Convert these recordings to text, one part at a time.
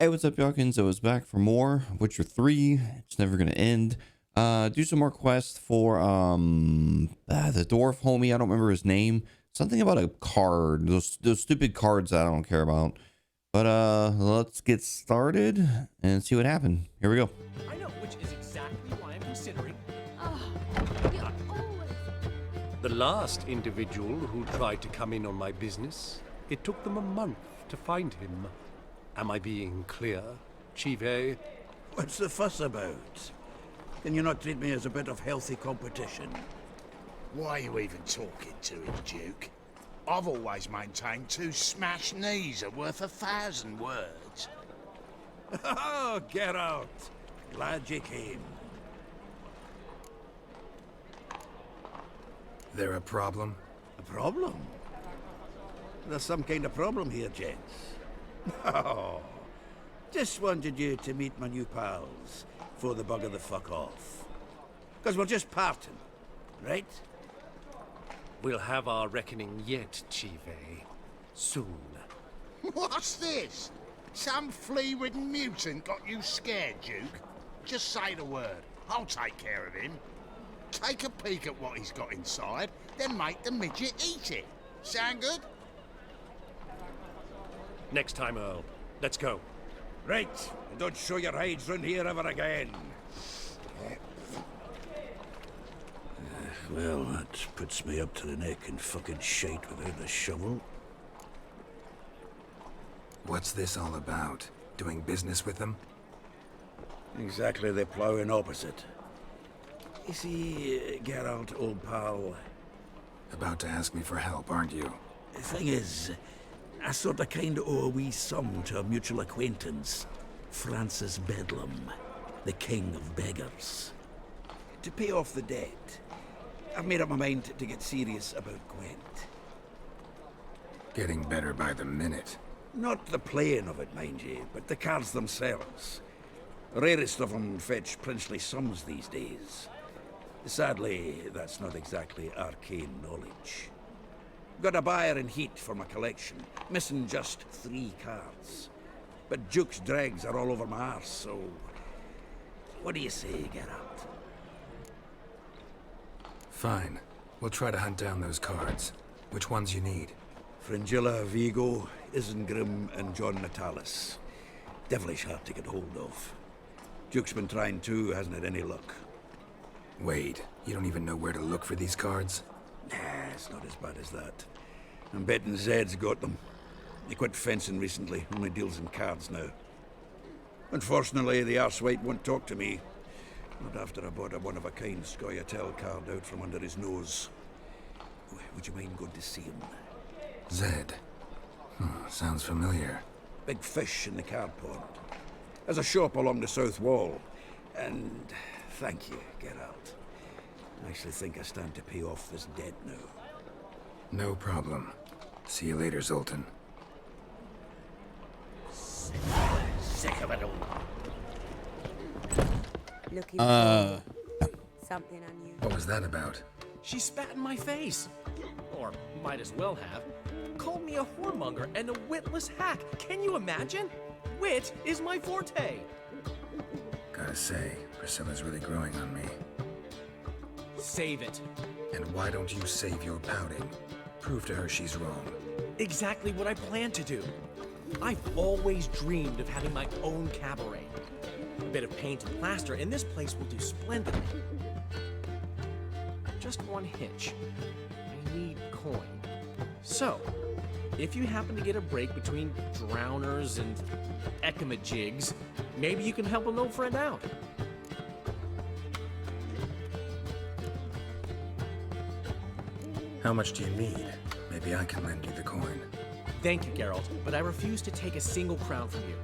Hey, what's up, Yawkins? I was back for more Witcher 3. It's never gonna end. Do some more quests for the dwarf homie. I don't remember his name. Something about a card. Those stupid cards that I don't care about. But let's get started and see what happened. Here we go. I know, which is exactly why I'm considering. Oh, you always. The last individual who tried to come in on my business, it took them a month to find him. Am I being clear, Chive? What's the fuss about? Can you not treat me as a bit of healthy competition? Why are you even talking to him, Duke? I've always maintained 2 smashed knees are worth 1,000 words. Oh, get out! Glad you came. There a problem? A problem? There's some kind of problem here, gents. Oh, just wanted you to meet my new pals before the bugger the fuck off. Because we're just parting, right? We'll have our reckoning yet, Chive. Soon. What's this? Some flea-ridden mutant got you scared, Duke? Just say the word. I'll take care of him. Take a peek at what he's got inside, then make the midget eat it. Sound good? Next time, Earl. Let's go. Right, and don't show your hides round here ever again. Well, that puts me up to the neck in fucking shite without a shovel. What's this all about? Doing business with them? Exactly the ploughing opposite. You see, Geralt, old pal, About to ask me for help, aren't you? the thing is, I sort of kind of owe a wee sum to a mutual acquaintance, Francis Bedlam, the king of beggars. To pay off the debt, I've made up my mind to get serious about Gwent. Getting better by the minute. Not the playing of it, mind you, but the cards themselves. Rarest of them fetch princely sums these days. Sadly, that's not exactly arcane knowledge. Got a buyer in heat for my collection, missing just 3 cards. But Duke's dregs are all over my arse, so... What do you say, Geralt? Fine. We'll try to hunt down those cards. Which ones you need? Fringilla, Vigo, Isengrim, and John Natalis. Devilish hard to get hold of. Duke's been trying too, hasn't had any luck. Wait, you don't even know where to look for these cards? Nah, it's not as bad as that. I'm betting Zed's got them. He quit fencing recently, only deals in cards now. Unfortunately, the arsewite won't talk to me. Not after I bought a one-of-a-kind Scoia'tael card out from under his nose. Would you mind going to see him? Zed. Sounds familiar. Big fish in the card pond. There's a shop along the south wall. And thank you, Geralt. I actually think I stand to pay off this debt now. No problem. See you later, Zoltan. Sick of it all. Looking for something unusual. What was that about? She spat in my face. Or might as well have. Called me a whoremonger and a witless hack. Can you imagine? Wit is my forte. Gotta say, Priscilla's really growing on me. Save it. And why don't you save your pouting? Prove to her she's wrong. Exactly what I plan to do. I've always dreamed of having my own cabaret. A bit of paint and plaster, and this place will do splendidly. Just one hitch. I need coin. So, if you happen to get a break between drowners and ekamajigs, maybe you can help an old friend out. How much do you need? Maybe I can lend you the coin. Thank you, Geralt, but I refuse to take a single crown from you.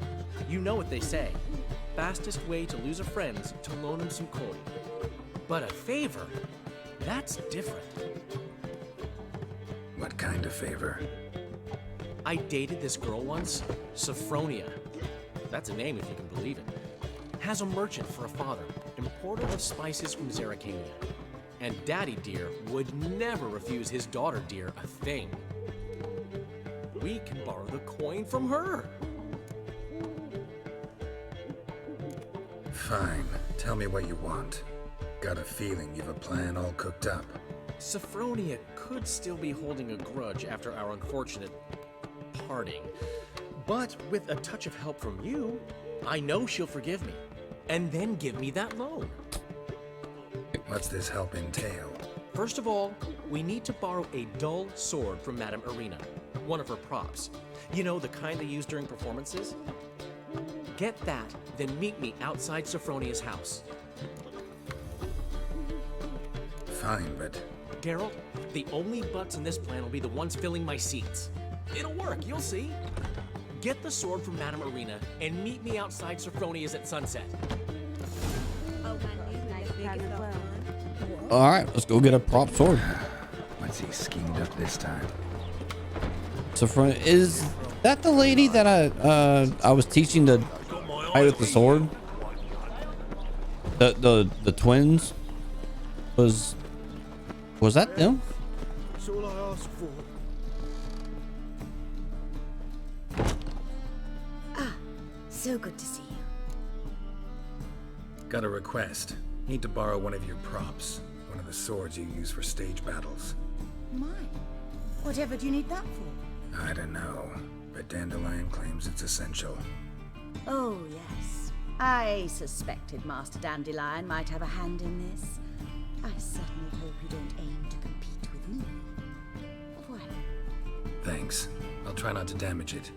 You know what they say. Fastest way to lose a friend's to loan him some coin. But a favor? That's different. What kind of favor? I dated this girl once, Sophronia. That's a name if you can believe it. Has a merchant for a father, importer of spices from Zerrikania. And Daddy Dear would never refuse his daughter Dear a thing. We can borrow the coin from her. Fine. Tell me what you want. Got a feeling you've a plan all cooked up. Sophronia could still be holding a grudge after our unfortunate parting. But with a touch of help from you, I know she'll forgive me. And then give me that loan. What's this help entail? First of all, we need to borrow a dull sword from Madame Irina, one of her props. You know, the kind they use during performances? Get that, then meet me outside Sophronia's house. Fine, but Geralt, the only butts in this plan will be the ones filling my seats. It'll work, you'll see. Get the sword from Madame Irina and meet me outside Sophronia's at sunset. All right, let's go get a prop sword. what's he schemed up this time? Sophronia, is that the lady that I was teaching to fight with the sword? The twins? Was that them? That's all I asked for. So good to see you. Got a request. Need to borrow one of your props. One of the swords you use for stage battles. Mine? Whatever do you need that for? I don't know, but Dandelion claims it's essential. Oh, yes. I suspected Master Dandelion might have a hand in this. I certainly hope you don't aim to compete with me. Well, Thanks. I'll try not to damage it.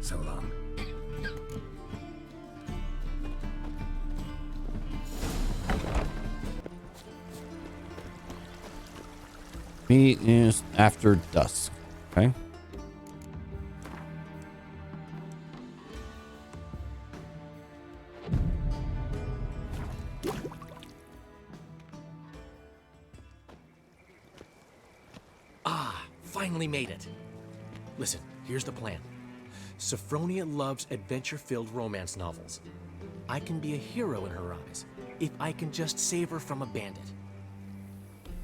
So long. Meet is after dusk. Okay. Finally made it. Listen, here's the plan. Sophronia loves adventure-filled romance novels. I can be a hero in her eyes if I can just save her from a bandit.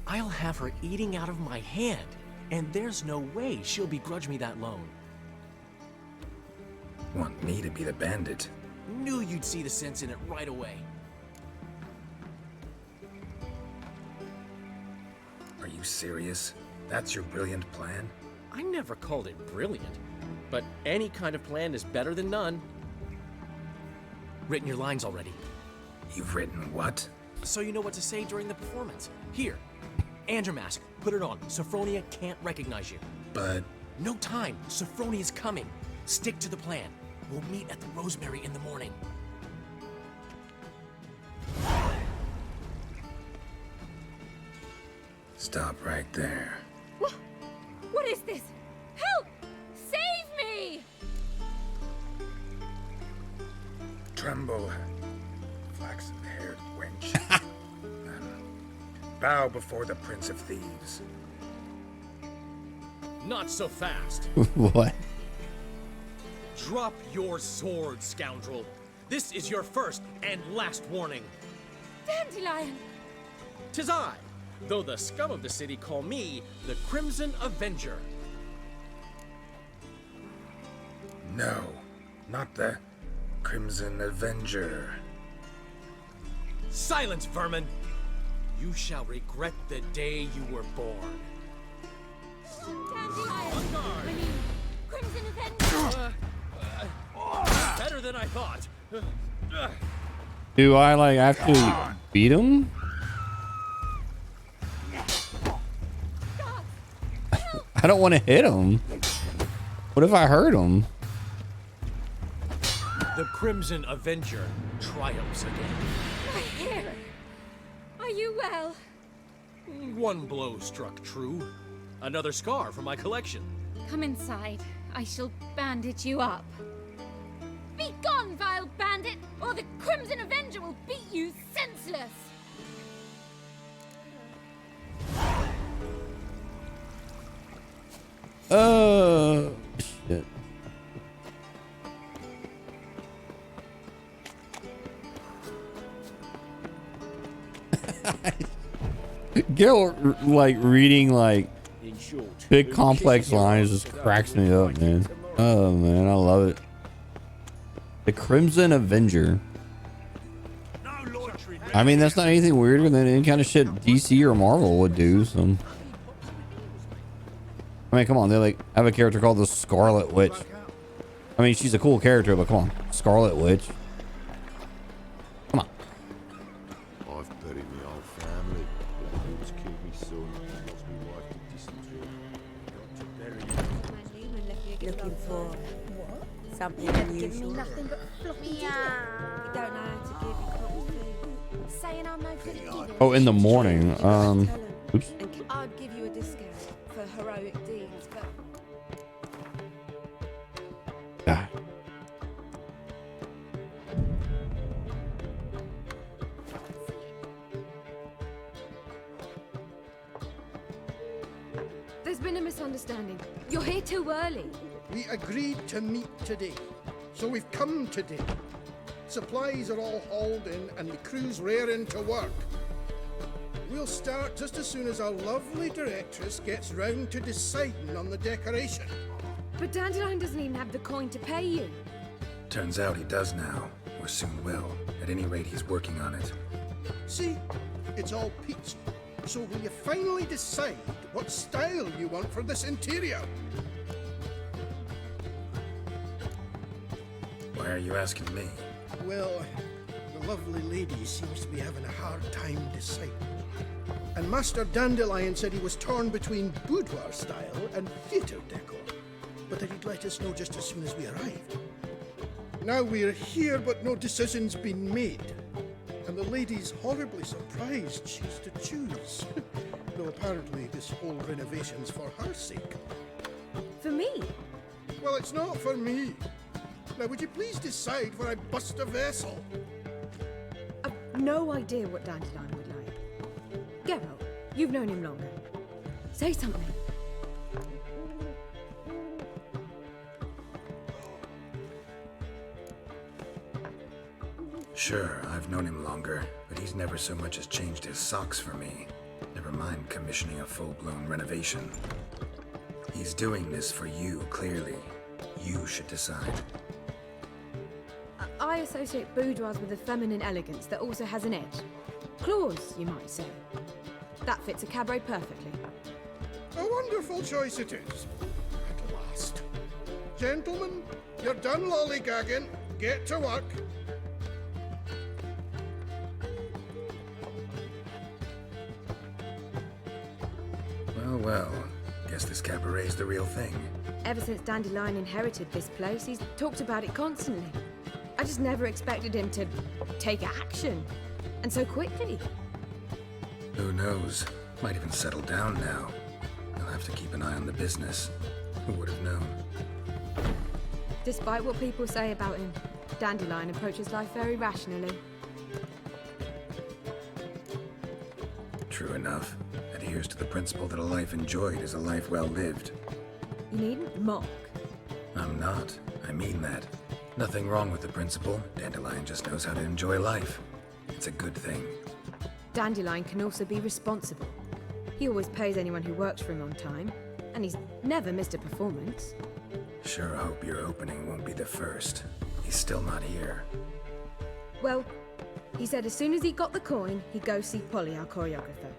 I'll have her eating out of my hand, and there's no way she'll begrudge me that loan. Want me to be the bandit? Knew you'd see the sense in it right away. Are you serious? That's your brilliant plan? I never called it brilliant, but any kind of plan is better than none. Written your lines already, You've written what? so you know what to say during the performance. Here, Andromask, put it on. Sophronia can't recognize you. But No time. Sophronia's coming. Stick to the plan. We'll meet at the Rosemary in the morning. stop right there. What is this? Help! Save me! Tremble, flaxen-haired wench. Bow before the Prince of Thieves. Not so fast. What? Drop your sword, scoundrel. This is your first and last warning. Dandelion! 'Tis I, though the scum of the city call me the Crimson Avenger. No, not the Crimson Avenger. Silence, vermin! You shall regret the day you were born. Dandelion! Guard! I mean, Crimson Avenger! Better than I thought. Do I like actually beat him? I don't want to hit him. What if I hurt him? The Crimson Avenger triumphs again. My hair! Are you well? One blow struck true. Another scar from my collection. Come inside. I shall bandage you up. Be gone, vile bandit, or the Crimson Avenger will beat you senseless! Shit. Gil, like reading like In short, big complex lines just cracks me up, man. Oh man, I love it. The Crimson Avenger. Now I mean, that's not anything weirder than any kind of shit DC or Marvel would do. So, I mean, come on, they like have a character called the Scarlet Witch. I mean, she's a cool character, but come on, Scarlet Witch. Come on. I've buried my whole family. The wolves killed me son, lost my wife to dysentery. Looking for something unusual. Nothing but floppy You don't know how to give your crops food. saying I'm no good at digging. Oh, in the morning. Oops. And I'd give you a discount for heroic deeds, but Ah. There's been a misunderstanding. You're here too early. We agreed to meet today, so we've come today. Supplies are all hauled in and the crew's raring to work. We'll start just as soon as our lovely directress gets round to deciding on the decoration. But Dandelion doesn't even have the coin to pay you. Turns out he does now, or soon will. At any rate, he's working on it. See, it's all peachy. So will you finally decide what style you want for this interior? Why are you asking me? Well, the lovely lady seems to be having a hard time deciding. And Master Dandelion said he was torn between boudoir style and theatre decor, but that he'd let us know just as soon as we arrived. Now we're here, but no decision's been made. And the lady's horribly surprised she's to choose. Though apparently this whole renovation's for her sake. For me? Well, it's not for me. Now, would you please decide where I bust a vessel? I've no idea what Dandelion would like. Geralt, you've known him longer. Say something. Sure, I've known him longer, but he's never so much as changed his socks for me. Never mind commissioning a full-blown renovation. He's doing this for you, clearly. You should decide. I associate boudoirs with a feminine elegance that also has an edge. Claws, you might say. That fits a cabaret perfectly. A wonderful choice it is. At last. Gentlemen, you're done lollygagging. Get to work. Well, guess this cabaret's the real thing. Ever since Dandelion inherited this place, he's talked about it constantly. I just never expected him to take action. And so quickly. Who knows? Might even settle down now. He'll have to keep an eye on the business. Who would have known? Despite what people say about him, Dandelion approaches life very rationally. True enough. Adheres to the principle that a life enjoyed is a life well lived. You needn't mock. I'm not. I mean that. Nothing wrong with the principle. Dandelion just knows how to enjoy life. It's a good thing. Dandelion can also be responsible. He always pays anyone who works for him on time, and he's never missed a performance. Sure hope your opening won't be the first. He's still not here. Well, he said as soon as he got the coin, he'd go see Polly, our choreographer.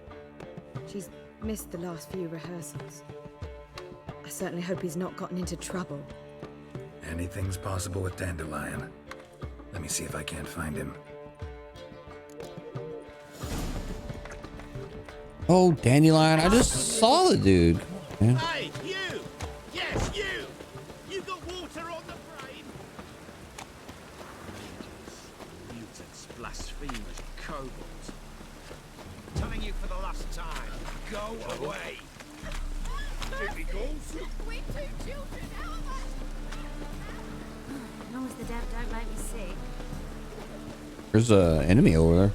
She's missed the last few rehearsals. I certainly hope he's not gotten into trouble. Anything's possible with Dandelion. Let me see if I can't find him. Oh, Dandelion, I just saw the dude. Yeah. Hey, you! Yes, you! You got water on the brain? Mutants, blasphemers, kobolds. Telling you for the last time, go away! Typicals. We're two children, how am as long as the damp don't make me sick. There's an enemy over there.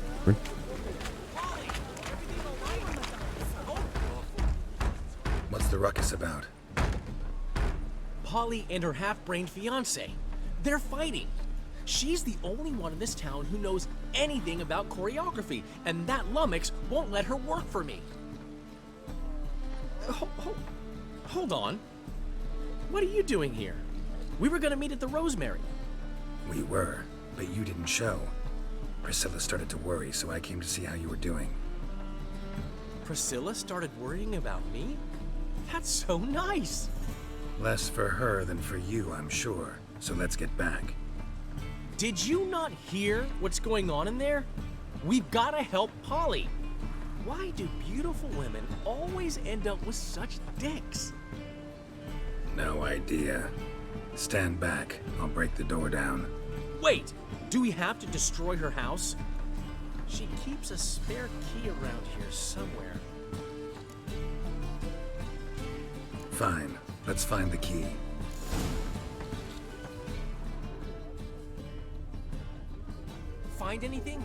What's the ruckus about? Polly and her half-brained fiancé. They're fighting. She's the only one in this town who knows anything about choreography, and that lummox won't let her work for me. Hold on. What are you doing here? We were gonna meet at the Rosemary. We were, but you didn't show. Priscilla started to worry, so I came to see how you were doing. Priscilla started worrying about me? That's so nice! Less for her than for you, I'm sure. So let's get back. Did you not hear what's going on in there? We've gotta help Polly. Why do beautiful women always end up with such dicks? No idea. Stand back. I'll break the door down. Wait! Do we have to destroy her house? She keeps a spare key around here somewhere. Fine. Let's find the key. Find anything?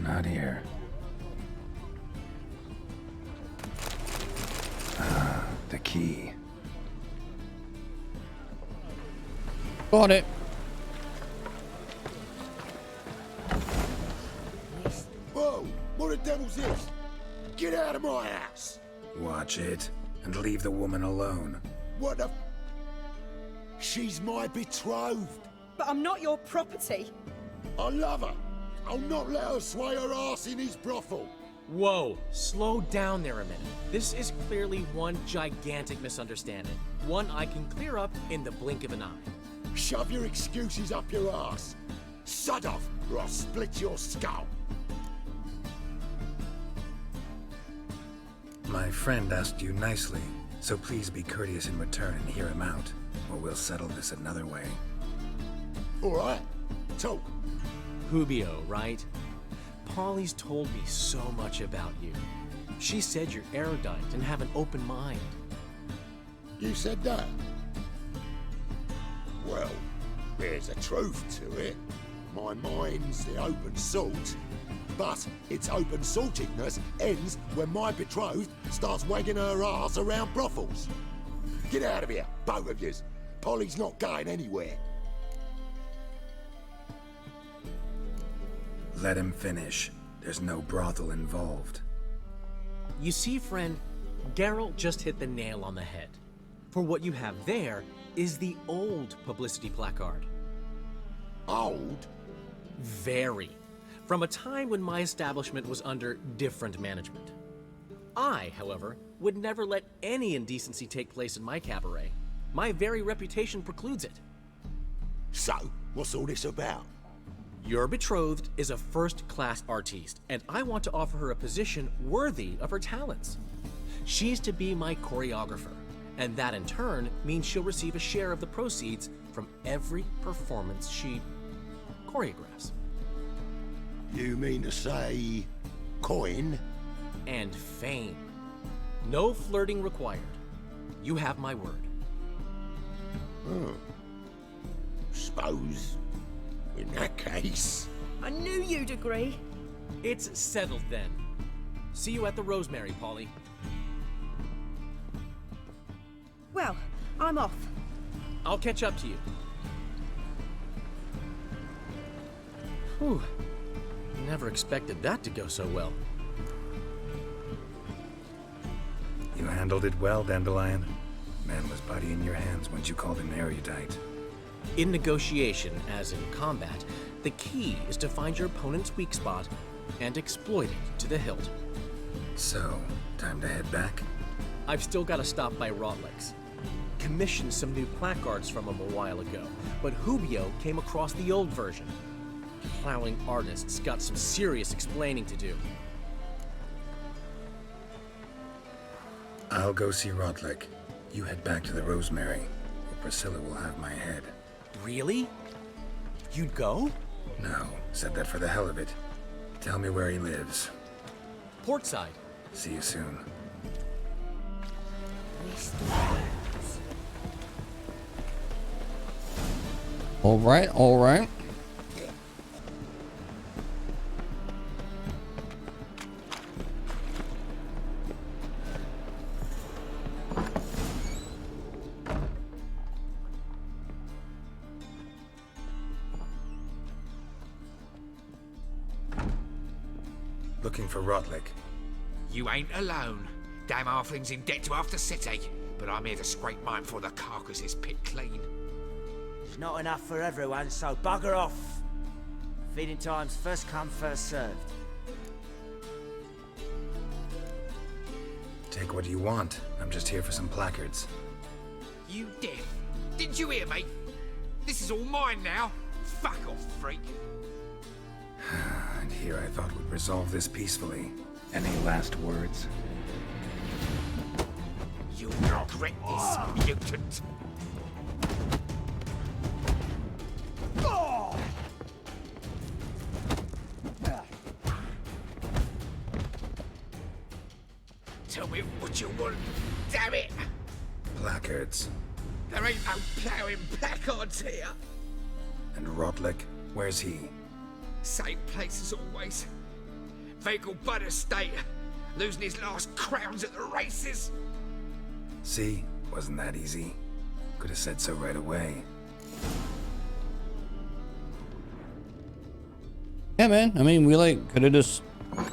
Not here. Ah, the key. Got it. Whoa! What the devil's this? Get out of my house! Watch it, and leave the woman alone. What the... She's my betrothed. But I'm not your property. I love her. I'll not let her sway her ass in his brothel. Whoa, slow down there a minute. This is clearly one gigantic misunderstanding. One I can clear up in the blink of an eye. Shove your excuses up your ass. Sod off, or I'll split your skull. My friend asked you nicely, so please be courteous in return and hear him out, or we'll settle this another way. All right, talk. Hubio, right? Polly's told me so much about you. She said you're erudite and have an open mind. You said that? Well, there's a truth to it. My mind's the open salt. But its open saltedness ends when my betrothed starts wagging her ass around brothels. Get out of here, both of yous. Polly's not going anywhere. Let him finish. There's no brothel involved. You see, friend, Geralt just hit the nail on the head. For what you have there is the old publicity placard. Old? Very. From a time when my establishment was under different management. I, however, would never let any indecency take place in my cabaret. My very reputation precludes it. So, what's all this about? Your betrothed is a first-class artiste, and I want to offer her a position worthy of her talents. She's to be my choreographer, and that in turn means she'll receive a share of the proceeds from every performance she choreographs. You mean to say... coin? And fame. No flirting required. You have my word. Suppose... in that case... I knew you'd agree. It's settled then. See you at the Rosemary, Polly. Well, I'm off. I'll catch up to you. Whew. Never expected that to go so well. You handled it well, Dandelion. Man was body in your hands once you called him erudite. In negotiation, as in combat, the key is to find your opponent's weak spot and exploit it to the hilt. So, time to head back? I've still got to stop by Rotlex. Commissioned some new placards from him a while ago, but Hubio came across the old version. Plowing artists got some serious explaining to do. I'll go see Rotlick. You head back to the Rosemary, or Priscilla will have my head. Really? You'd go? No, said that for the hell of it. Tell me where he lives. Portside. See you soon. All right, all right. Looking for Rotlick. You ain't alone. Damn halfling's in debt to half the city, but I'm here to scrape mine before the carcass is picked clean. There's not enough for everyone, so bugger off. Feeding time's first come, first served. Take what you want. I'm just here for some placards. You deaf? Didn't you hear me? This is all mine now. Fuck off, freak. And here I thought we'd resolve this peacefully. Any last words? You'll regret this, mutant. Tell me what you want, damn it! Placards. There ain't no ploughing placards here. And Rotlick, where's he? Same place as always. Vehicle Bud Estate, losing his last crowns at the races. See? Wasn't that easy? Could have said so right away. Yeah, man. I mean, we like could have just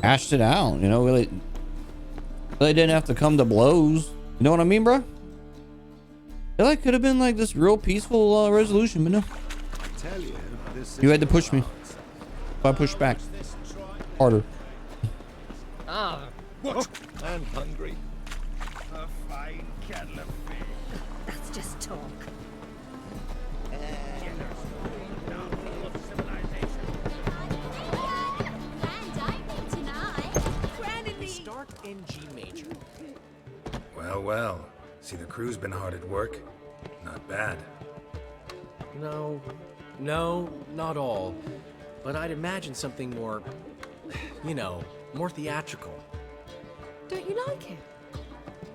hashed it out. You know, we really didn't have to come to blows. You know what I mean, bro? It like could have been like this real peaceful resolution, but no. Tell you, You had to push me. So I pushed back harder. Ah, what? I'm hungry. A fine kettle of fish. That's just talk. Start in G major. Well, well. See, the crew's been hard at work. Not bad. No, not all. But I'd imagine something more, you know, more theatrical. Don't you like it?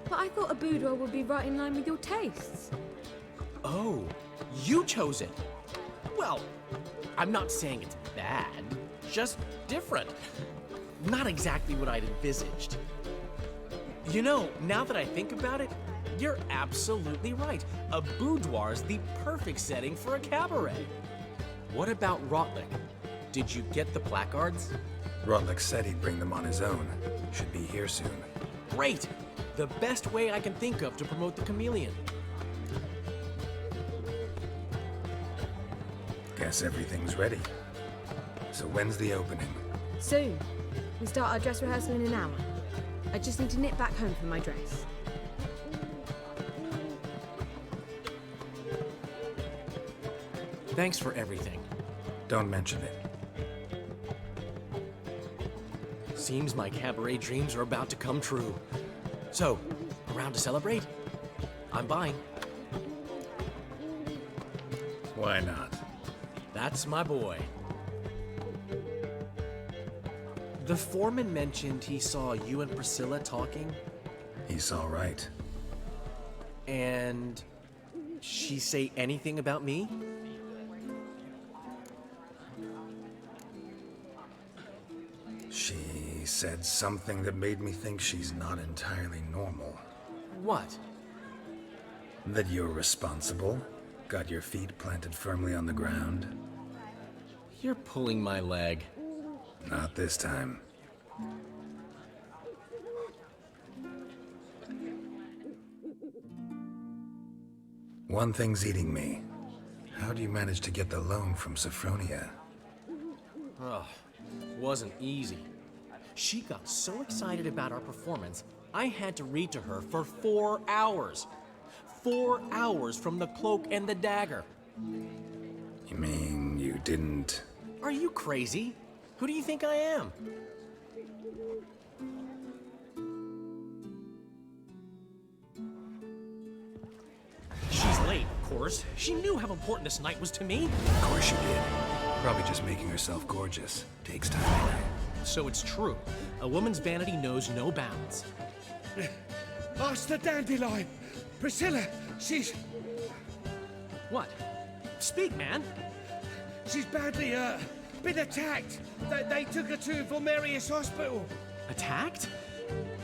But I thought a boudoir would be right in line with your tastes. Oh, you chose it. Well, I'm not saying it's bad, just different. Not exactly what I'd envisaged. You know, now that I think about it, you're absolutely right. A boudoir's the perfect setting for a cabaret. What about Rotlick? Did you get the placards? Rotlick said he'd bring them on his own. Should be here soon. Great! The best way I can think of to promote the chameleon. Guess everything's ready. So when's the opening? Soon. We start our dress rehearsal in an hour. I just need to nip back home for my dress. Thanks for everything. Don't mention it. Seems my cabaret dreams are about to come true. So, around to celebrate? I'm buying. Why not? That's my boy. The foreman mentioned he saw you and Priscilla talking. He's all right. And she say anything about me? She said something that made me think she's not entirely normal. What? That you're responsible, got your feet planted firmly on the ground. You're pulling my leg. Not this time. One thing's eating me. How do you manage to get the loan from Sophronia? Ugh, wasn't easy. She got so excited about our performance, I had to read to her for 4 hours. 4 hours from the Cloak and the Dagger. You mean you didn't... Are you crazy? Who do you think I am? She's late, of course. She knew how important this night was to me. Of course she did. Probably just making herself gorgeous. Takes time anyway. So it's true. A woman's vanity knows no bounds. Master Dandelion! Priscilla, she's... What? Speak, man. She's badly, been attacked. They took her to Vulmerius Hospital. Attacked?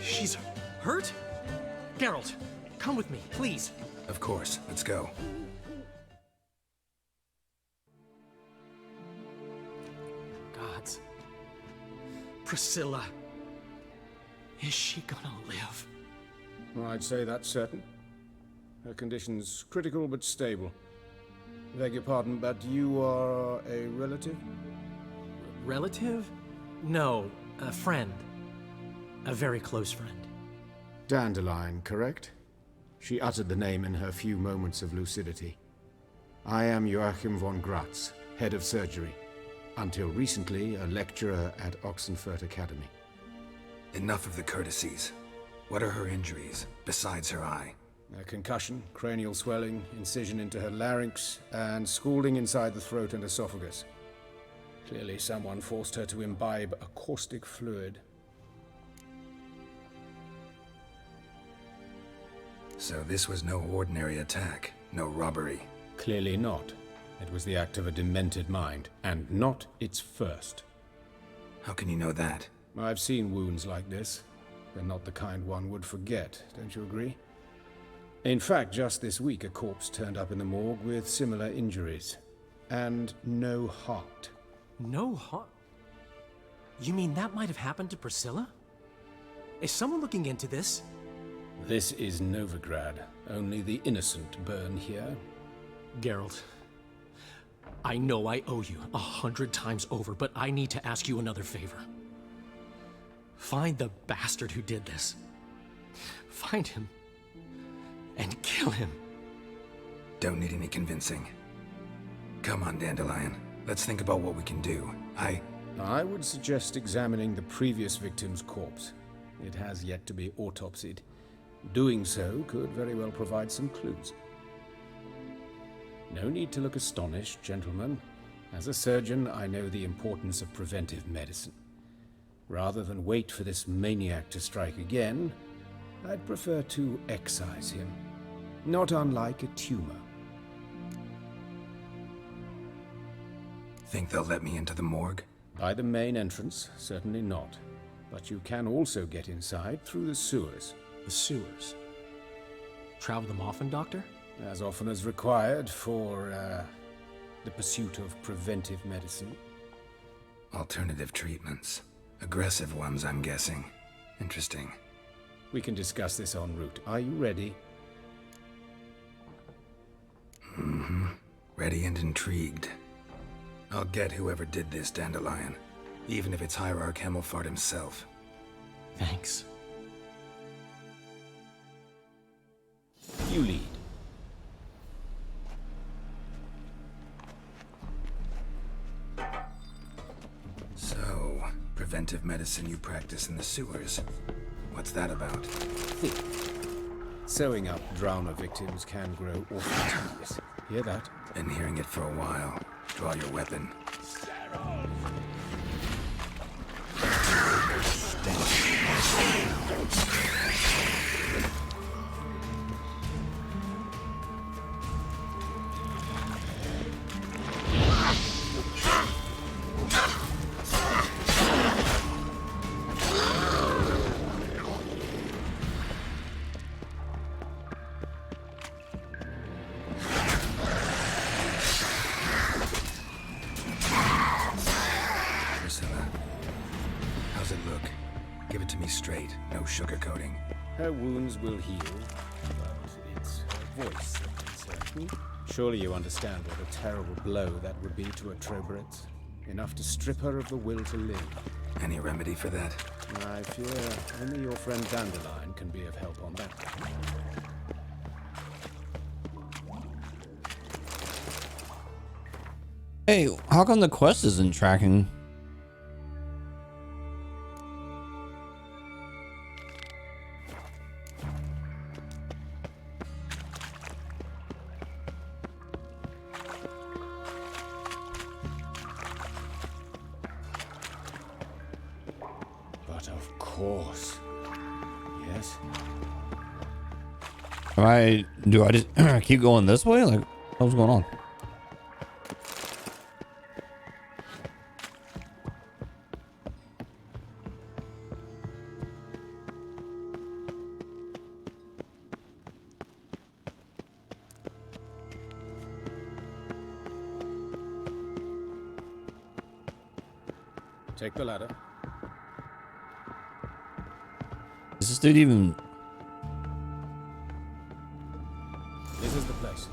She's hurt? Geralt, come with me, please. Of course. Let's go. Gods. Priscilla. Is she gonna live? I'd say that's certain. Her condition's critical but stable. Beg your pardon, but you are a relative? Relative? No, a friend. A very close friend. Dandelion, correct? She uttered the name in her few moments of lucidity. I am Joachim von Gratz, head of surgery. Until recently, a lecturer at Oxenfurt Academy. Enough of the courtesies. What are her injuries, besides her eye? A concussion, cranial swelling, incision into her larynx, and scalding inside the throat and esophagus. Clearly someone forced her to imbibe a caustic fluid. So this was no ordinary attack, no robbery. Clearly not. It was the act of a demented mind, and not its first. How can you know that? I've seen wounds like this. They're not the kind one would forget, don't you agree? In fact, just this week, a corpse turned up in the morgue with similar injuries. And no heart. No heart? You mean that might have happened to Priscilla? Is someone looking into this? This is Novigrad. Only the innocent burn here. Geralt, I know I owe you 100 times over, but I need to ask you another favor. Find the bastard who did this. Find him. And kill him. Don't need any convincing. Come on, Dandelion. Let's think about what we can do. I would suggest examining the previous victim's corpse. It has yet to be autopsied. Doing so could very well provide some clues. No need to look astonished, gentlemen. As a surgeon, I know the importance of preventive medicine. Rather than wait for this maniac to strike again, I'd prefer to excise him. Not unlike a tumor. Think they'll let me into the morgue? By the main entrance, certainly not. But you can also get inside through the sewers. The sewers? Travel them often, Doctor? As often as required for, the pursuit of preventive medicine. Alternative treatments. Aggressive ones, I'm guessing. Interesting. We can discuss this en route. Are you ready? Mm-hmm. Ready and intrigued. I'll get whoever did this, Dandelion. Even if it's Hierarch Hemelfart himself. Thanks. You lead. So, preventive medicine you practice in the sewers. What's that about? Think. Sewing up drowner victims can grow awfully tedious. Hear that? Been hearing it for a while. Draw your weapon. Straight, no sugarcoating. Her wounds will heal, but it's her voice that concerns me. Surely you understand what a terrible blow that would be to a Trobritz. Enough to strip her of the will to live. Any remedy for that? I fear only your friend Dandelion can be of help on that. Hey, how come the quest isn't tracking? But of course. Yes? Do I just keep going this way? Like, what's going on? Take the ladder. Is this dude even... This is the place.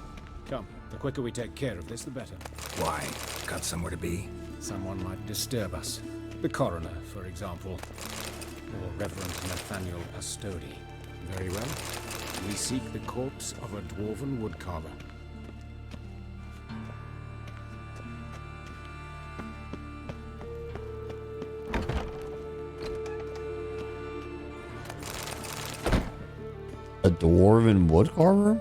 Come, the quicker we take care of this, the better. Why? Got somewhere to be? Someone might disturb us. The coroner, for example. Or Reverend Nathaniel Pastodi. Very well. We seek the corpse of a dwarven woodcarver. A dwarven woodcarver?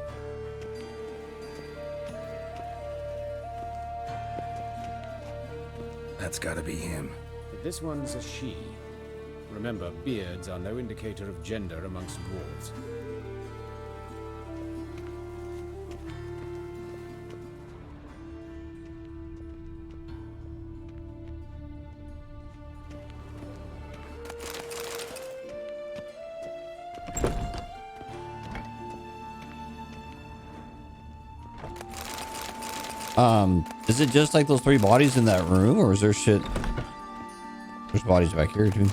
That's gotta be him. But this one's a she. Remember, beards are no indicator of gender amongst dwarves. Is it just like those 3 bodies in that room, or is there shit? There's bodies back here too.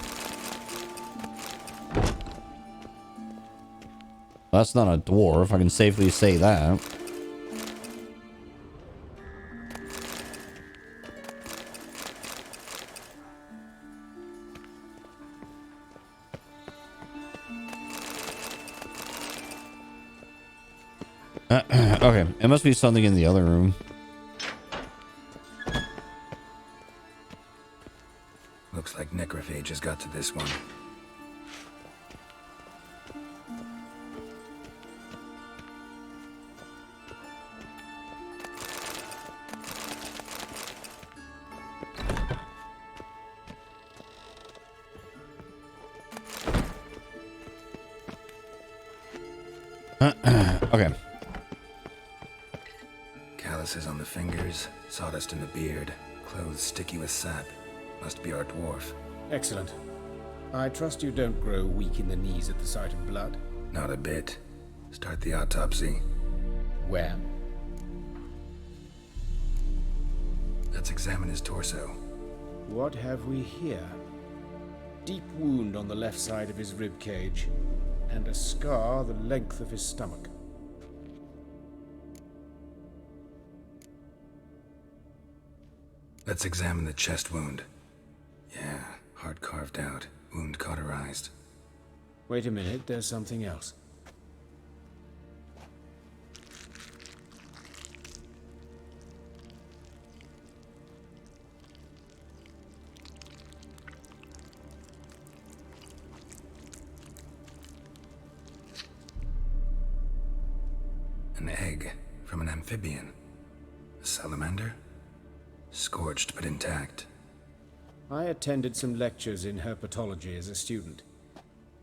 That's not a dwarf, I can safely say that. Okay, it must be something in the other room. Looks like necrophages got to this one. Okay. Calluses on the fingers, sawdust in the beard, clothes sticky with sap. Must be our dwarf. Excellent. I trust you don't grow weak in the knees at the sight of blood. Not a bit. Start the autopsy. Where? Let's examine his torso. What have we here? Deep wound on the left side of his rib cage, and a scar the length of his stomach. Let's examine the chest wound. Yeah, heart carved out, wound cauterized. Wait a minute, there's something else. An egg from an amphibian. A salamander? Scorched but intact. I attended some lectures in herpetology as a student.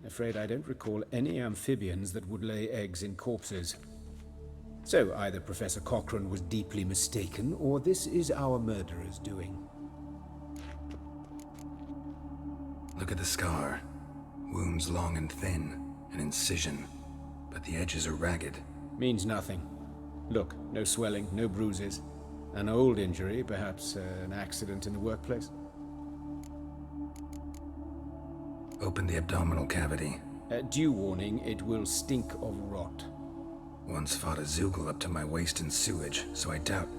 Afraid I don't recall any amphibians that would lay eggs in corpses. So either Professor Cochrane was deeply mistaken, or this is our murderer's doing. Look at the scar. Wounds long and thin, an incision, but the edges are ragged. Means nothing. Look, no swelling, no bruises. An old injury, perhaps an accident in the workplace. Open the abdominal cavity. Due warning, it will stink of rot. Once fought a Zoogle up to my waist in sewage, so I doubt...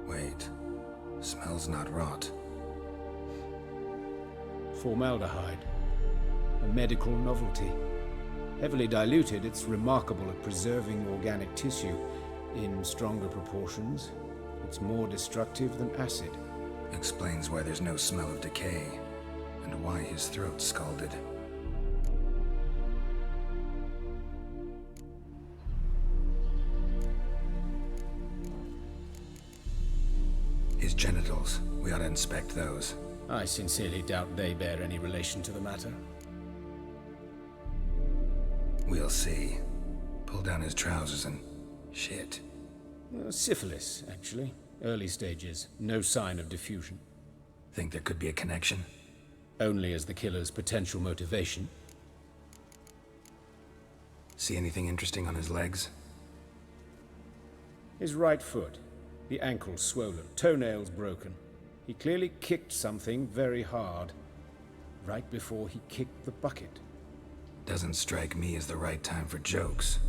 Wait. Smells not rot. Formaldehyde. A medical novelty. Heavily diluted, it's remarkable at preserving organic tissue. In stronger proportions, it's more destructive than acid. Explains why there's no smell of decay, and why his throat's scalded. His genitals, we ought to inspect those. I sincerely doubt they bear any relation to the matter. We'll see. Pull down his trousers and... shit. Syphilis, actually. Early stages. No sign of diffusion. Think there could be a connection? Only as the killer's potential motivation. See anything interesting on his legs? His right foot. The ankle swollen. Toenails broken. He clearly kicked something very hard. Right before he kicked the bucket. Doesn't strike me as the right time for jokes.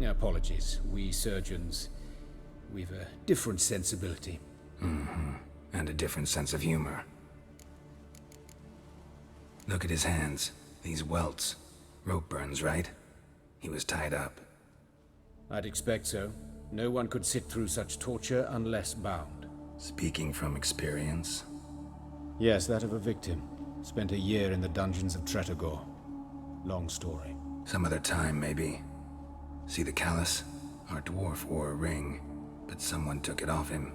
Apologies. We surgeons, we've a different sensibility. Mm-hmm. And a different sense of humor. Look at his hands. These welts. Rope burns, right? He was tied up. I'd expect so. No one could sit through such torture unless bound. Speaking from experience? Yes, that of a victim. Spent a year in the dungeons of Tretogor. Long story. Some other time, maybe. See the callus? Our dwarf wore a ring, but someone took it off him.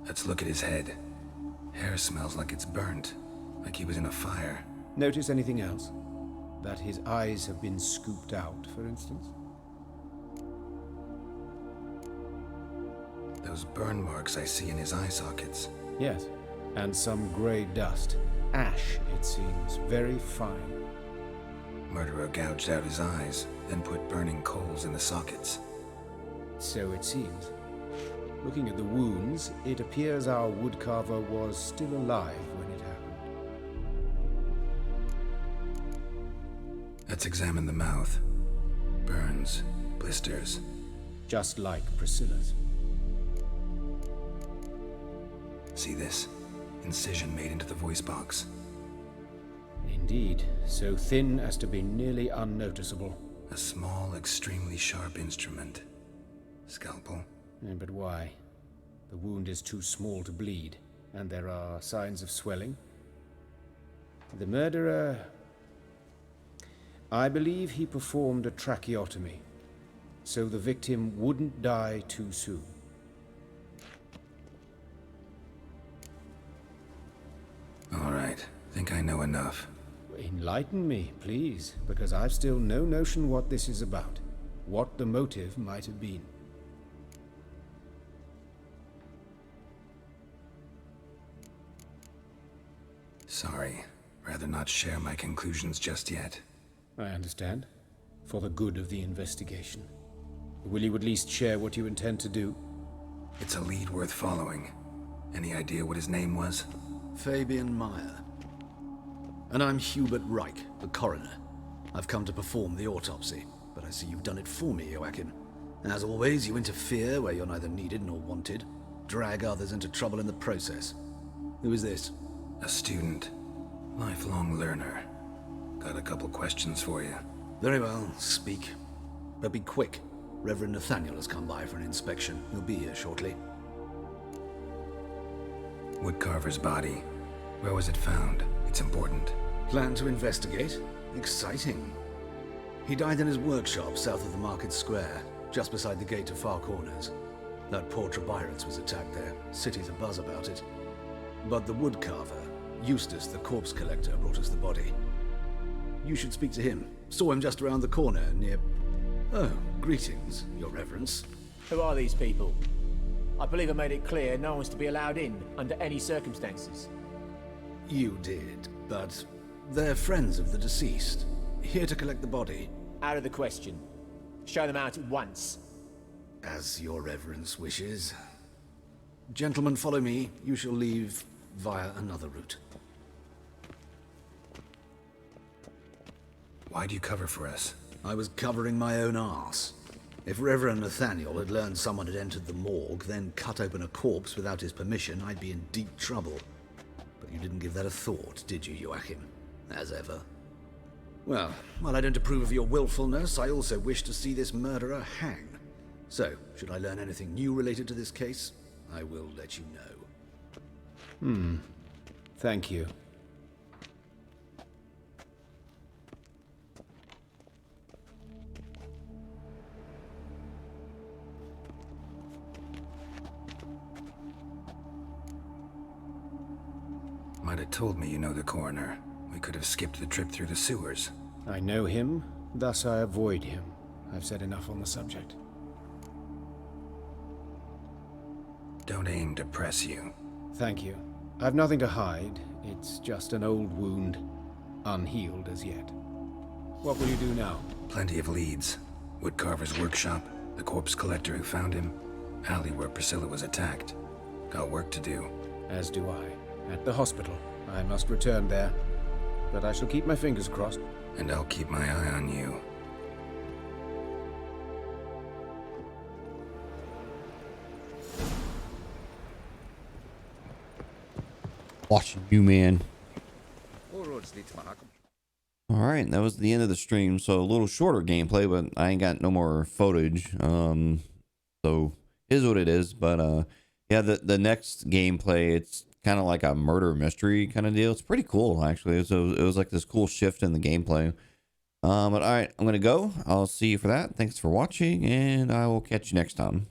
Let's look at his head. Hair smells like it's burnt, like he was in a fire. Notice anything else? That his eyes have been scooped out, for instance? Those burn marks I see in his eye sockets. Yes, and some grey dust. Ash, it seems. Very fine. Murderer gouged out his eyes, then put burning coals in the sockets. So it seems. Looking at the wounds, it appears our woodcarver was still alive when it happened. Let's examine the mouth. Burns, blisters. Just like Priscilla's. See this? Incision made into the voice box. Indeed, so thin as to be nearly unnoticeable. A small, extremely sharp instrument. Scalpel. But why? The wound is too small to bleed, and there are signs of swelling. The murderer... I believe he performed a tracheotomy, so the victim wouldn't die too soon. All right, think I know enough. Enlighten me, please, because I've still no notion what this is about. What the motive might have been. Sorry. Rather not share my conclusions just yet. I understand. For the good of the investigation. Will you at least share what you intend to do? It's a lead worth following. Any idea what his name was? Fabian Meyer. And I'm Hubert Reich, the coroner. I've come to perform the autopsy, but I see you've done it for me, Joachim. As always, you interfere where you're neither needed nor wanted. Drag others into trouble in the process. Who is this? A student. Lifelong learner. Got a couple questions for you. Very well, speak. But be quick. Reverend Nathaniel has come by for an inspection. He'll be here shortly. Woodcarver's body. Where was it found? It's important. Plan to investigate? Exciting. He died in his workshop south of the market square, just beside the gate to Far Corners. That poor Trebirans was attacked there. City's abuzz about it. But the woodcarver, Eustace the corpse collector, brought us the body. You should speak to him. Saw him just around the corner near... Oh, greetings, Your Reverence. Who are these people? I believe I made it clear no one's to be allowed in under any circumstances. You did, but they're friends of the deceased. Here to collect the body. Out of the question. Show them out at once. As Your Reverence wishes. Gentlemen, follow me. You shall leave via another route. Why'd you cover for us? I was covering my own arse. If Reverend Nathaniel had learned someone had entered the morgue, then cut open a corpse without his permission, I'd be in deep trouble. But you didn't give that a thought, did you, Joachim? As ever. Well, while I don't approve of your willfulness, I also wish to see this murderer hang. So, should I learn anything new related to this case, I will let you know. Thank you. Might have told me you know the coroner. We could have skipped the trip through the sewers. I know him, thus I avoid him. I've said enough on the subject. Don't aim to press you. Thank you. I've nothing to hide. It's just an old wound, unhealed as yet. What will you do now? Plenty of leads. Woodcarver's workshop, the corpse collector who found him, alley where Priscilla was attacked. Got work to do. As do I. At the hospital. I must return there. But I shall keep my fingers crossed. And I'll keep my eye on you. Watching you, man. All roads lead to Mahakam. All right, that was the end of the stream. So a little shorter gameplay, but I ain't got no more footage. So is what it is. But yeah, the next gameplay, it's kind of like a murder mystery kind of deal. It's pretty cool actually. So it was like this cool shift in the gameplay. But all right, I'm gonna go. I'll see you for that. Thanks for watching, and I will catch you next time.